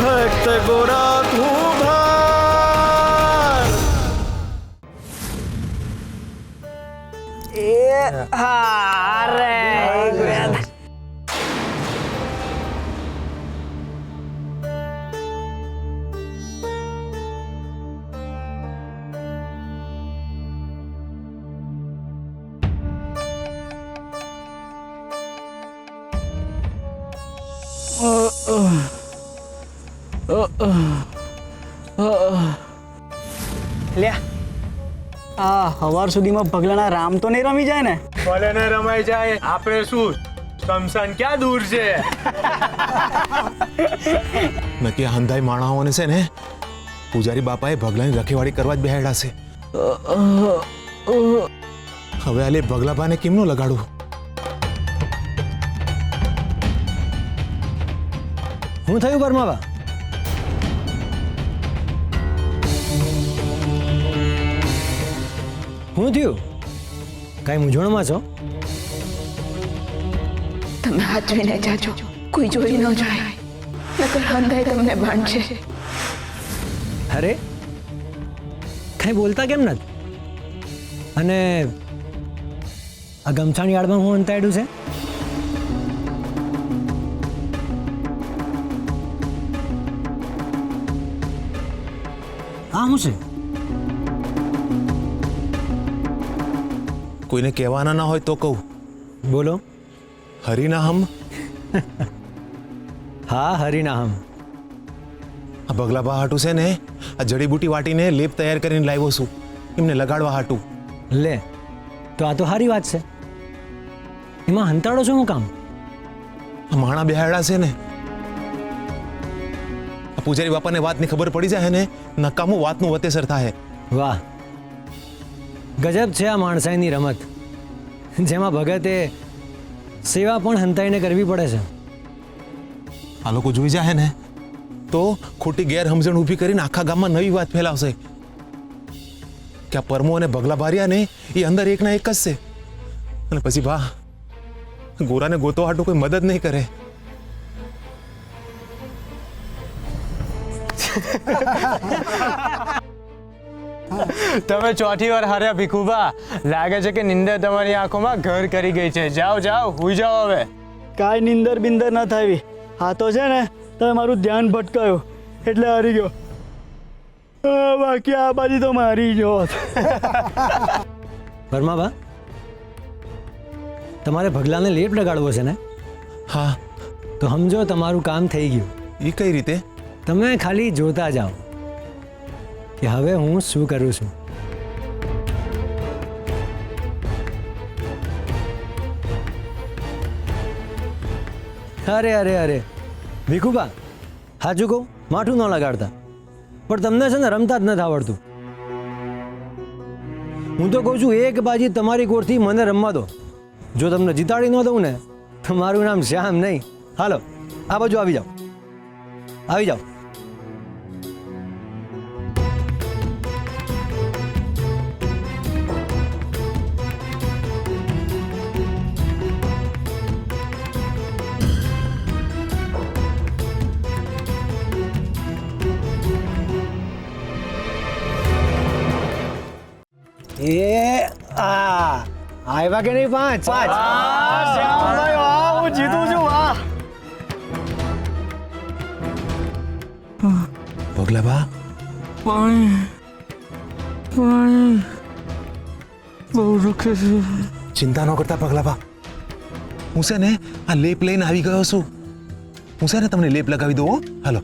ભક્ત ગોરા તું ભાર એ હા રે લ્યા સવાર સુધીમાં ભગલાના રામ તો નહીં રમી જાય ને? ભલે ને રમાઈ જાય, આપણે શું શમશાન ક્યાં દૂર છે? નક્કી હંધાઈ માણાઓને છે ને પૂજારી બાપાએ ભગલાની રખેવાળી કરવા જ બેહાડ્યા છે. હવે આલે ભગલાબાને કેમનું લગાડું? હું થયું પરમાવા? હું થયું? કઈ મૂંઝવણમાં છો? તમે હાચવીને જાજો, કોઈ જોઈ ન જાય, નકર હંધાઈ તમને બાંધશે. અરે કઈ બોલતા કેમ નથી? અને આ ગમછાની આડમાં હું અંતાડ્યું છે? આ શું છે? કોઈને કહેવાના ના હોય તો કહું. બોલો. હરિનાહમ. હા, હરિનાહમ. આ ભગલાબા હાટું છે ને આ જડીબુટી વાટીને લેપ તૈયાર કરીને લાવ્યો છું એમને લગાડવા હાટું. લે, તો આ તો સારી વાત છે. એમાં હંતાડો છો હું કામ? આ માણા બેહાડા છે ને, આ પૂજારી બાપાને વાતની ખબર પડી જાય ને નકામું વાતનું વતેસર થાય. વાહ, ગજબ છે આ માણસાઈની રમત, જેમાં ભગતે સેવા પણ હંતાઈને કરવી પડે છે. આ લોકો જોઈ જાય ને તો ખોટી ગેરસમજણ ઊભી કરીને આખા ગામમાં નવી વાત ફેલાવશે કે આ પરમો અને ભગલા બારિયા ને એ અંદર એકના એક જ છે, અને પછી ભા ગોરાને ગોતો હાટું કોઈ મદદ નહીં કરે. તમે ચોથી વાર હાર્યા ભીખુભા. લાગે છે કે નિંદર તમારી આંખોમાં ઘર કરી ગઈ છે. જાઓ જાઓ, હુઈ જાઓ હવે. કાંઈ નિંદર બિંદર ન થાવી. હા તો છે ને તમે મારું ધ્યાન ભટકાયું એટલે હારી ગયો. બાકી આ બાજુ તો મારી ગયો. પરમાબા, તમારે ભગલાને લેપ લગાડવો છે ને? હા. તો સમજો તમારું કામ થઈ ગયું. એ કઈ રીતે? તમે ખાલી જોતા જાઓ કે હવે હું શું કરું છું. અરે અરે અરે ભીખુબા, સાચું કહું, માઠું ન લગાડતા, પણ તમને છે ને રમતા જ નથી આવડતું. હું તો કહું છું એક બાજી તમારી કોરથી મને રમવા દો. જો તમને જીતાડી ન દઉં ને તો મારું નામ શ્યામ નહીં. હાલો આ બાજુ આવી જાઓ, આવી જાઓ. એ આવ્યા કે નહીં? પાંચ. શ્યામભાઈ વાહ, હું જીતું છું. વાહ. ભગલાબા, પાણી બહુ દુખે છે. ચિંતા ન કરતા પગલાબા, હું છે ને આ લેપ લઈને આવી ગયો છું. હું છે ને તમને લેપ લગાવી દઉં. હાલો.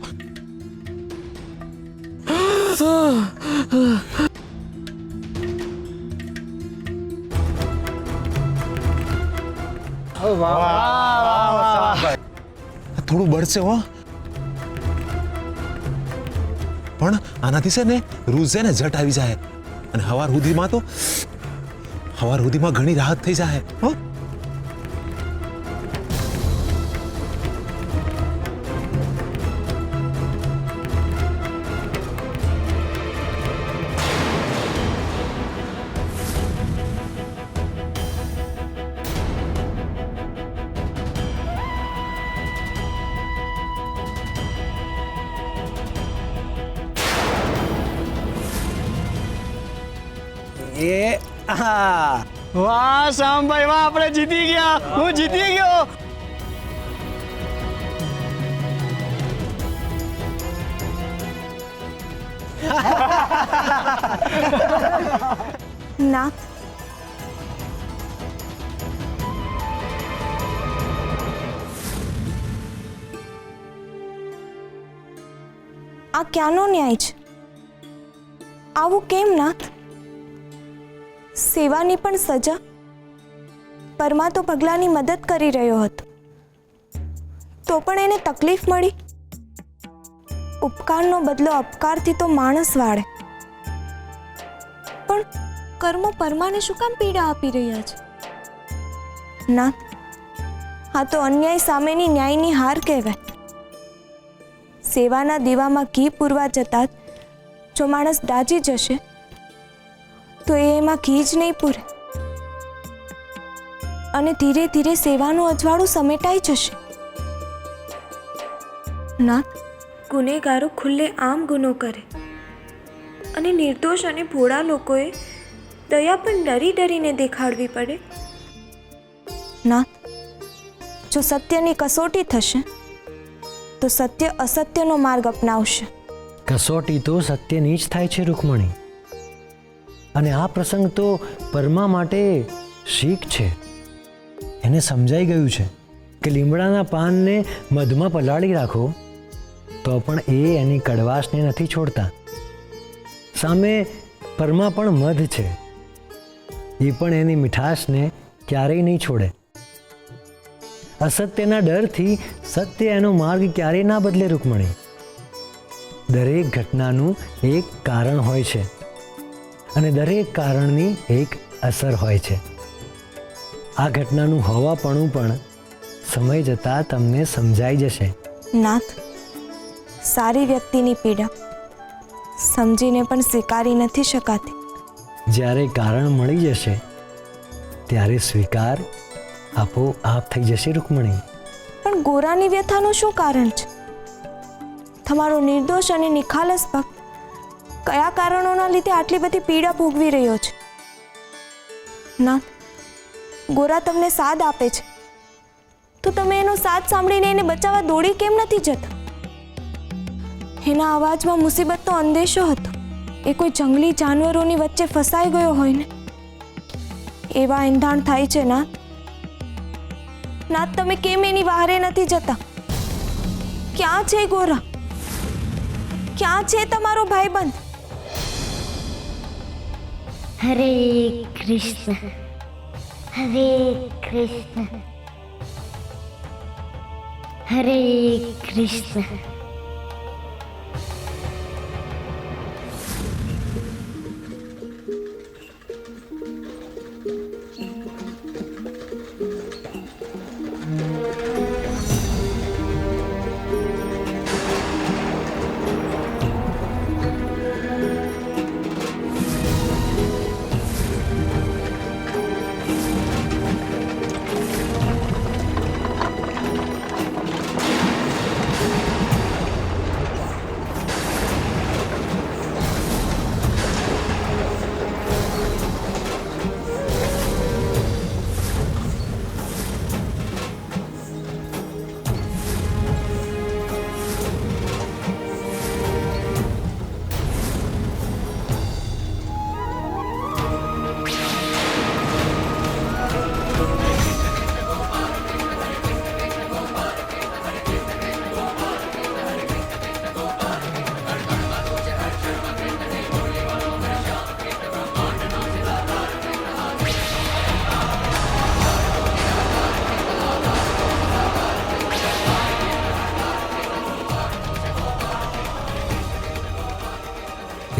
થોડું બળશે હો, પણ આનાથી છે ને રૂઝ છે ને ઝટ આવી જાય, અને હવાર સુધીમાં ઘણી રાહત થઈ જાય. હો. એ હા વાહ શ્યામભાઈ વાહ, આપણે જીતી ગયા, હું જીતી ગયો. નાથ, આ ક્યાંનો ન્યાય છે? આવું કેમ નાથ? સેવાની પણ સજા? પરમા તો પગલાની મદદ કરી રહ્યો હતો, તો પણ એને તકલીફ મળી. ઉપકારનો બદલો અપકારથી તો માણસ વાળે, પણ કર્મો પરમાને શું કામ પીડા આપી રહ્યા છે? નાથ, આ તો અન્યાય સામેની ન્યાયની હાર કહેવાય. સેવાના દીવામાં ઘી પૂરવા જતાં જો માણસ દાજી જશે તો એમાં ઘી જ નહીં પૂરે, અને ધીરે ધીરે સેવાનું અજવાળું સમેટાઈ જશે. નાથ, ગુનેગારો ખુલ્લે આમ ગુનો કરે અને નિર્દોષ અને ભોળા લોકોએ દયા પણ ડરી ડરીને દેખાડવી પડે. નાથ, જો સત્યની કસોટી થશે તો સત્ય અસત્યનો માર્ગ અપનાવશે. કસોટી તો સત્યની જ થાય છે રૂકમણી, અને આ પ્રસંગ તો પરમા માટે શીખ છે. એને સમજાઈ ગયું છે કે લીમડાના પાનને મધમાં પલાળી રાખો તો પણ એ એની કડવાશને નથી છોડતા. સામે પરમા પણ મધ છે, એ પણ એની મીઠાશને ક્યારેય નહીં છોડે. અસત્યના ડરથી સત્ય એનો માર્ગ ક્યારેય ના બદલે રૂકમણી. દરેક ઘટનાનું એક કારણ હોય છે અને દરેક કારણની એક અસર હોય છે. આ ઘટનાનું હોવાપણું પણ સમય જતાં તમને સમજાઈ જશે. નાથ, સારી વ્યક્તિની પીડા સમજીને પણ સ્વીકારી નથી શકાતી. જ્યારે કારણ મળી જશે ત્યારે સ્વીકાર આપોઆપ થઈ જશે રૂકમણી. પણ ગોરાની વ્યથાનું શું કારણ છે? તમારો નિર્દોષ અને નિખાલસ ભક્ત કયા કારણોના લીધે આટલી બધી પીડા ભોગવી રહ્યો છે? નાથ, ગોરા તમને સાથ આપે છે તો તમે એનો સાથ સાંભળીને એને બચાવવા દોડી કેમ નથી જતા? એના અવાજમાં મુસીબતનો અંદેશો હતો. એ કોઈ જંગલી જાનવરોની વચ્ચે ફસાઈ ગયો હોય ને એવા એંધાણ થાય છે. નાથ, નાથ, તમે કેમ એની વહારે નથી જતા? ક્યાં છે ગોરા? ક્યાં છે તમારો ભાઈબંધ? હરે કૃષ્ણ, હરે કૃષ્ણ, હરે કૃષ્ણ.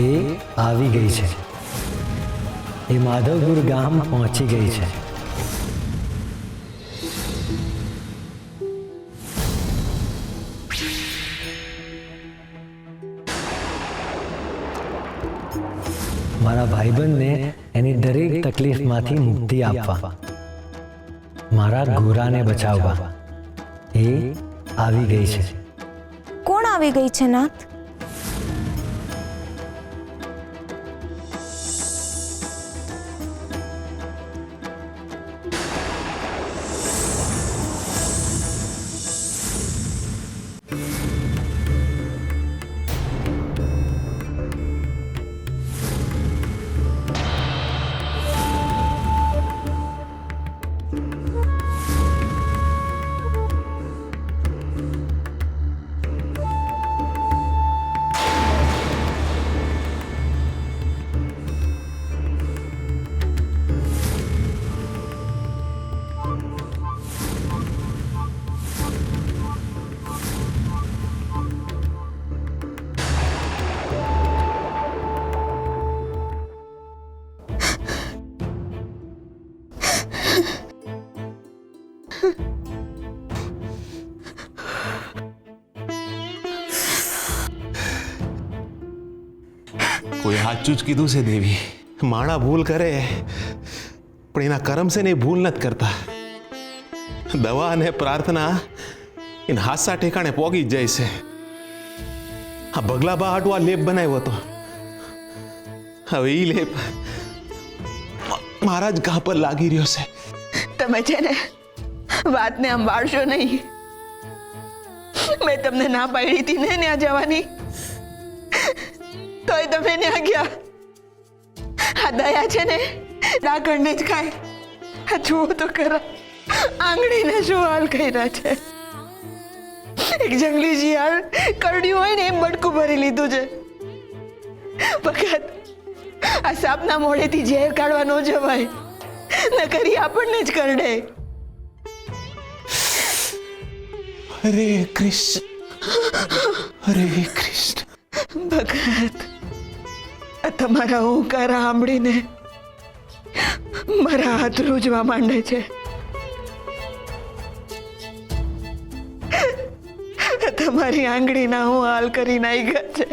એ આવી ગઈ છે. એ માધવપુર ગામ પહોંચી ગઈ છે. મારા ભાઈબંધને એની દરેક તકલીફમાંથી મુક્તિ આપવા, મારા ગોરાને બચાવવા એ આવી ગઈ છે. કોણ આવી ગઈ છે નાથ? કોઈ સાચું જ કીધું છે દેવી. માણા ભૂલ કરે પણ એના કર્મ છે ને એ ભૂલ નથી કરતા. દવા અને પ્રાર્થના એને હાસા ઠેકાણે પોગી જ જાય છે. આ ભગલાબા હાટુ આ લેપ બનાવ્યો હતો. હવે એ લેપ મારા જ ઘા પર લાગી રહ્યો છે. તમે છે ને વાતને આમ વાળશો નહીં. મેં તમને ના પાડી હતી ને ત્યાં જવાની, તોય તમે ત્યાં ગયા. આ દયા છે ને ડાકણને જ ખાય. આ જુઓ તો ખરા આંગળીને શું હાલ કર્યા છે. એક જંગલી શિયાળ કરડ્યું હોય ને એમ બટકું ભરી લીધું છે. વખત આ સાપના મોઢેથી ઝેર કાઢવા ન જવાય, ન કરી આપણને જ કરડે. હરે કૃષ્ણ, હરે કૃષ્ણ. ભગત, આ તમારા હુંકાર સાંભળીને મારા હાથ રૂજવા માંડે છે. તમારી આંગળીના હું હાલ કરી નાખ્યા છે.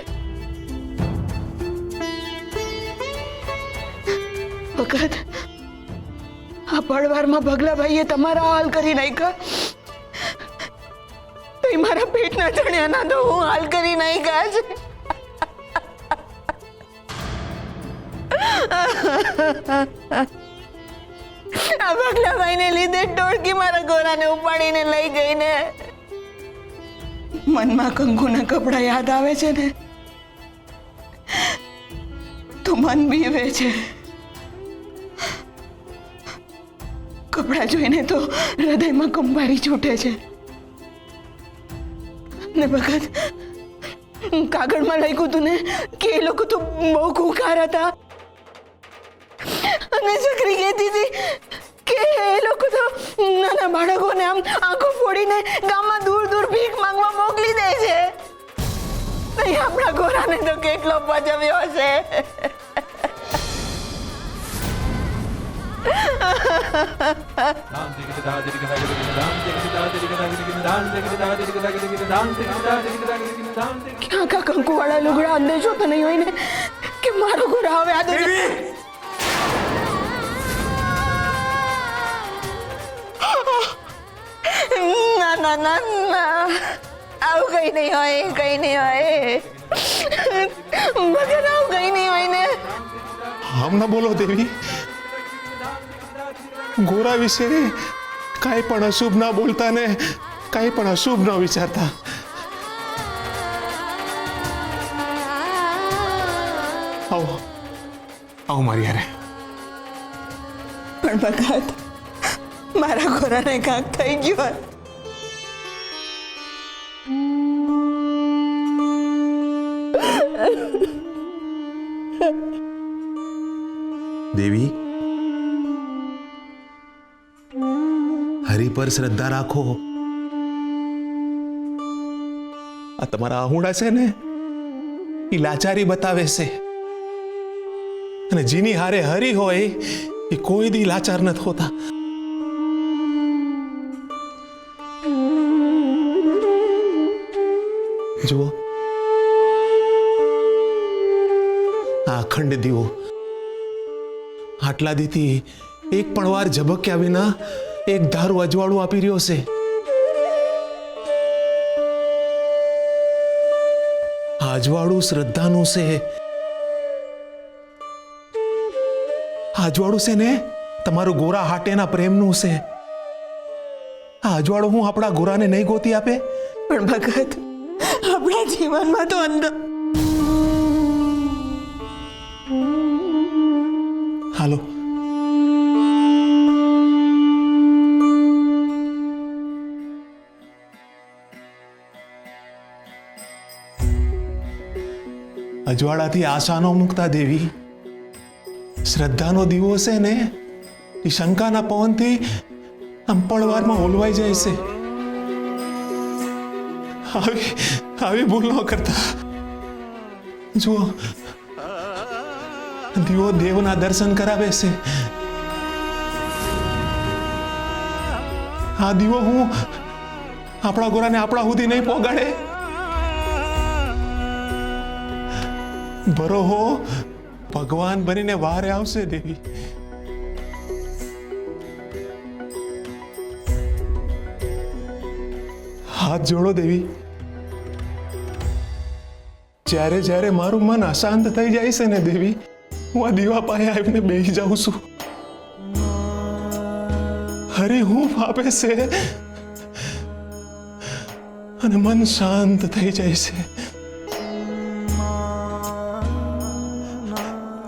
વખત આ પડવારમાં ભગલાભાઈએ તમારા હાલ કરી નાખ્યા, તો મારા પેટના ચણ્યાના તો હું હાલ કરી નાખ્યા છે. આ ભગલાભાઈને લીધે ટોળકી મારા ગોરાને ઉપાડીને લઈ ગઈ ને. મનમાં કંકુના કપડા યાદ આવે છે ને તો મન બીવે છે. કપડા જોઈને તો હૃદયમાં કંપારી છૂટે છે. ને વખત કાગળમાં લખ્યું હતું ને કે એ લોકો તો બહુ ખુખાર હતા, અને છોકરી કહેતી હતી કે એ લોકો તો નાના બાળકોને આમ આંખો ફોડીને ગામમાં દૂર દૂર ભીખ માંગવા મોકલી દે છે. નહીં આપણા ગોરાને તો કેટલો પજવ્યો છે. ક્યાં કા કંકુ વાળા લુગડા અંદેશો તો નહીં હોય ને કે મારો ગોરા હવે આ ના ના ના ના, આવું કઈ નહીં હોય, કઈ નહીં હોય. મગર આવું કઈ નહીં હોય ને. આમ ના બોલો દેવી. ગોરા વિશે કાંઈ પણ અશુભ ના બોલતા ને કાંઈ પણ અશુભ ન વિચારતા. આવો આવો મારી યારે. પણ ભગત, મારા ગોરાને કાંક થઈ ગયું. દેવી, હરિ પર શ્રદ્ધા રાખો. આ તમારા આહુડા છે ને એ લાચારી બતાવે છે, અને જીની હારે હરી હોય એ કોઈ દી લાચાર નથી હોતા. જુઓ, આ અખંડ દીવો આટલા દીથી એક પણ વાર ઝબક્યા વિના એક ધારું અજવાળું આપી રહ્યો છે. આ અજવાળું શ્રદ્ધાનું છે. આ અજવાળું છે ને તમારું ગોરા હાટેના પ્રેમનું છે. આ અજવાળું હું આપણા ગોરાને નહીં ગોતી આપે? પણ ભગત, આપણા જીવનમાં તો અંદર હાલો. અજવાળાથી આશા ન મૂકતા દેવી. શ્રદ્ધાનો દીવો છે ને એ શંકાના પવનથી આમ પળવારમાં ઓલવાઈ જાય છે. આવી ભૂલ ન કરતા. જુઓ, દીવો દેવના દર્શન કરાવે છે. આ દીવો હું આપણા ગોરાને આપણા સુધી નહીં પોગાડે. ભરો હો ભગવાન બનીને વારે આવશે દેવી. હાથ જોડો દેવી. જ્યારે જ્યારે મારું મન અશાંત થઈ જાય છે ને દેવી, હું આ દીવા પાસે આવીને બેસી જાઉં છું. હરે હું ફાપે છે અને મન શાંત થઈ જાય છે.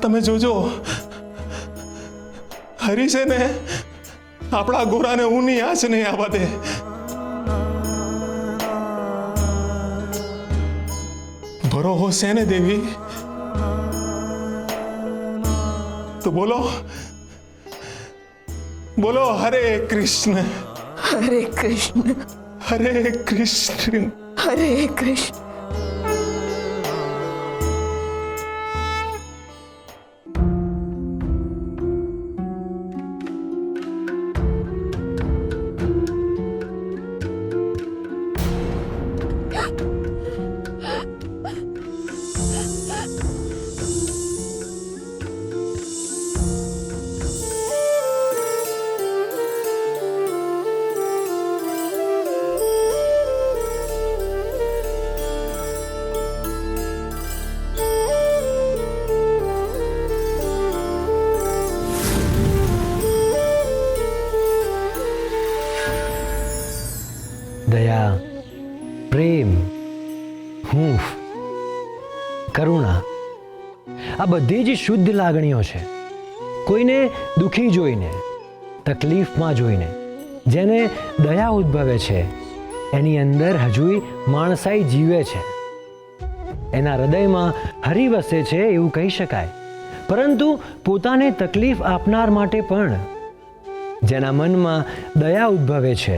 તમે જોજો, હરી છે ને આપણા ગોરાને ઊની આંચ નહીં આવવા દે. ભરોહો છે ને દેવી? તો બોલો બોલો, હરે કૃષ્ણ હરે કૃષ્ણ હરે કૃષ્ણ. હરે કૃષ્ણ. દયા, પ્રેમ, હૂંફ, કરુણા, આ બધી જ શુદ્ધ લાગણીઓ છે. કોઈને દુઃખી જોઈને, તકલીફમાં જોઈને જેને દયા ઉદ્ભવે છે, એની અંદર હજુય માણસાઈ જીવે છે, એના હૃદયમાં હરિ વસે છે એવું કહી શકાય. પરંતુ પોતાને તકલીફ આપનાર માટે પણ જેના મનમાં દયા ઉદ્ભવે છે,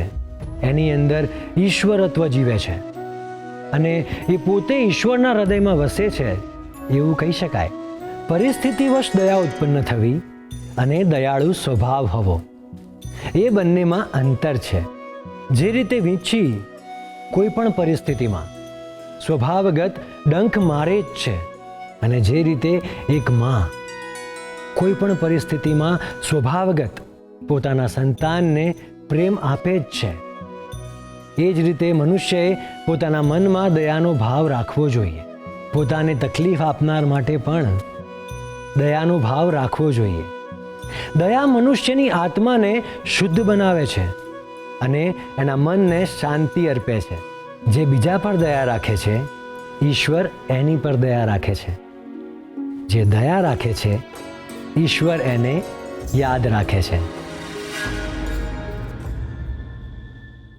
એની અંદર ઈશ્વરત્વ જીવે છે અને એ પોતે ઈશ્વરના હૃદયમાં વસે છે એવું કહી શકાય. પરિસ્થિતિવશ દયા ઉત્પન્ન થવી અને દયાળુ સ્વભાવ હોવો, એ બંનેમાં અંતર છે. જે રીતે વીંછી કોઈ પણ પરિસ્થિતિમાં સ્વભાવગત ડંખ મારે જ છે, અને જે રીતે એક માં કોઈ પણ પરિસ્થિતિમાં સ્વભાવગત પોતાના સંતાનને પ્રેમ આપે જ છે, એ જ રીતે મનુષ્યએ પોતાના મનમાં દયાનો ભાવ રાખવો જોઈએ. પોતાને તકલીફ આપનાર માટે પણ દયાનો ભાવ રાખવો જોઈએ. દયા મનુષ્યની આત્માને શુદ્ધ બનાવે છે અને એના મનને શાંતિ અર્પે છે. જે બીજા પર દયા રાખે છે, ઈશ્વર એની પર દયા રાખે છે. જે દયા રાખે છે, ઈશ્વર એને યાદ રાખે છે.